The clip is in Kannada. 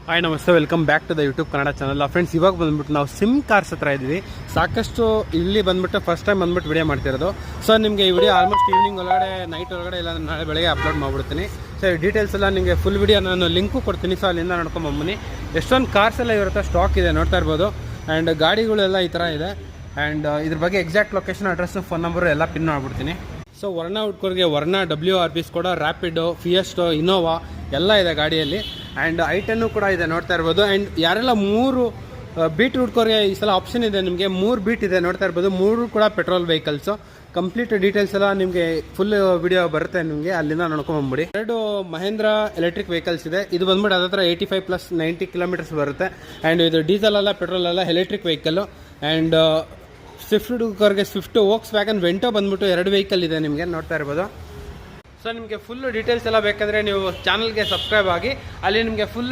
ಹಾಯ್ ನಮಸ್ತೆ, welcome back to the YouTube Kannada channel. Friends, ಇವಾಗ ಬಂದ್ಬಿಟ್ಟು ನಾವು ಸಿಮ್ ಕಾರ್ಸ್ ಹತ್ರ ಇದ್ದೀವಿ. ಸಾಕಷ್ಟು ಇಲ್ಲಿ ಬಂದ್ಬಿಟ್ಟು ಫಸ್ಟ್ ಟೈಮ್ ಬಂದ್ಬಿಟ್ಟು ವಿಡಿಯೋ ಮಾಡ್ತಿರೋದು. ಸೊ ನಿಮಗೆ ಈ ವಿಡಿಯೋ ಆಲ್ಮೋಸ್ಟ್ ಈವ್ನಿಂಗ್ ಒಳಗಡೆ, ನೈಟ್ ಒಳಗಡೆ ಇಲ್ಲ ನಾಳೆ ಬೆಳಗ್ಗೆ ಅಪ್ಲೋಡ್ ಮಾಡಿಬಿಡ್ತೀನಿ. ಸೊ ಈ ಡೀಟೇಲ್ಸ್ ಎಲ್ಲ ನಿಮಗೆ ಫುಲ್ ವಿಡಿಯೋ ನಾನು ಲಿಂಕು ಕೊಡ್ತೀನಿ. ಸೊ ಅಲ್ಲಿಂದ ನೋಡ್ಕೊಂಬಮ್ಮನಿ. ಎಷ್ಟೊಂದು ಕಾರ್ಸ್ ಎಲ್ಲ ಇವ್ರ ಹತ್ರ ಸ್ಟಾಕ್ ಇದೆ, ನೋಡ್ತಾ ಇರ್ಬೋದು. ಆ್ಯಂಡ್ ಗಾಡಿಗಳೆಲ್ಲ ಈ ಥರ ಇದೆ. ಆ್ಯಂಡ್ ಇದ್ರ ಬಗ್ಗೆ exact location, address, phone number ಎಲ್ಲ ಪಿನ್ ಮಾಡಿಬಿಡ್ತೀನಿ. ಸೊ ವರ್ಣ ಹುಡ್ಕೋರಿಗೆ ವರ್ಣ WRV ಸ್ಕೋಡಾ, ರ್ಯಾಪಿಡೋ, ಫಿಯೆಸ್ಟೋ, ಇನೋವಾ ಎಲ್ಲ ಇದೆ ಗಾಡಿಯಲ್ಲಿ. ಆ್ಯಂಡ್ ಐಟನ್ನು ಕೂಡ ಇದೆ, ನೋಡ್ತಾ ಇರ್ಬೋದು. ಆ್ಯಂಡ್ ಯಾರೆಲ್ಲ 3 ಬೀಟ್ ಹುಡ್ಕೋರಿಗೆ ಈ ಸಲ ಆಪ್ಷನ್ ಇದೆ, ನಿಮಗೆ 3 ಬೀಟ್ ಇದೆ, ನೋಡ್ತಾ ಇರ್ಬೋದು. 3 ಕೂಡ ಪೆಟ್ರೋಲ್ ವೆಹಿಕಲ್ಸು. ಕಂಪ್ಲೀಟ್ ಡೀಟೇಲ್ಸ್ ಎಲ್ಲ ನಿಮಗೆ ಫುಲ್ ವಿಡಿಯೋ ಬರುತ್ತೆ, ನಿಮಗೆ ಅಲ್ಲಿಂದ ನೋಡ್ಕೊಂಬಂಬಿಡಿ. 2 ಮಹೇಂದ್ರ ಎಲೆಕ್ಟ್ರಿಕ್ ವೆಹಿಕಲ್ಸ್ ಇದೆ. ಇದು ಬಂದ್ಬಿಟ್ಟು ಅದತ್ರ 85 + 90 ಕಿಲೋಮೀಟರ್ಸ್ ಬರುತ್ತೆ. ಆ್ಯಂಡ್ ಇದು ಡೀಸೆಲ್ ಅಲ್ಲ, ಪೆಟ್ರೋಲ್ ಅಲ್ಲ, ಎಲೆಕ್ಟ್ರಿಕ್ ವೆಹಿಕಲ್ಲು. ಆ್ಯಂಡ್ ಸ್ವಿಫ್ಟ್ ಹುಡ್ಕೋರಿಗೆ ಸ್ವಿಫ್ಟ್, ವೋಕ್ಸ್ ವ್ಯಾಗನ್ ವೆಂಟೋ ಬಂದ್ಬಿಟ್ಟು 2 ವೆಹಿಕಲ್ ಇದೆ, ನಿಮಗೆ ನೋಡ್ತಾ ಇರ್ಬೋದು. ಸೊ ನಿಮಗೆ ಫುಲ್ ಡೀಟೇಲ್ಸ್ ಎಲ್ಲ ಬೇಕಂದರೆ ನೀವು ಚಾನಲ್ಗೆ ಸಬ್ಸ್ಕ್ರೈಬ್ ಆಗಿ, ಅಲ್ಲಿ ನಿಮಗೆ ಫುಲ್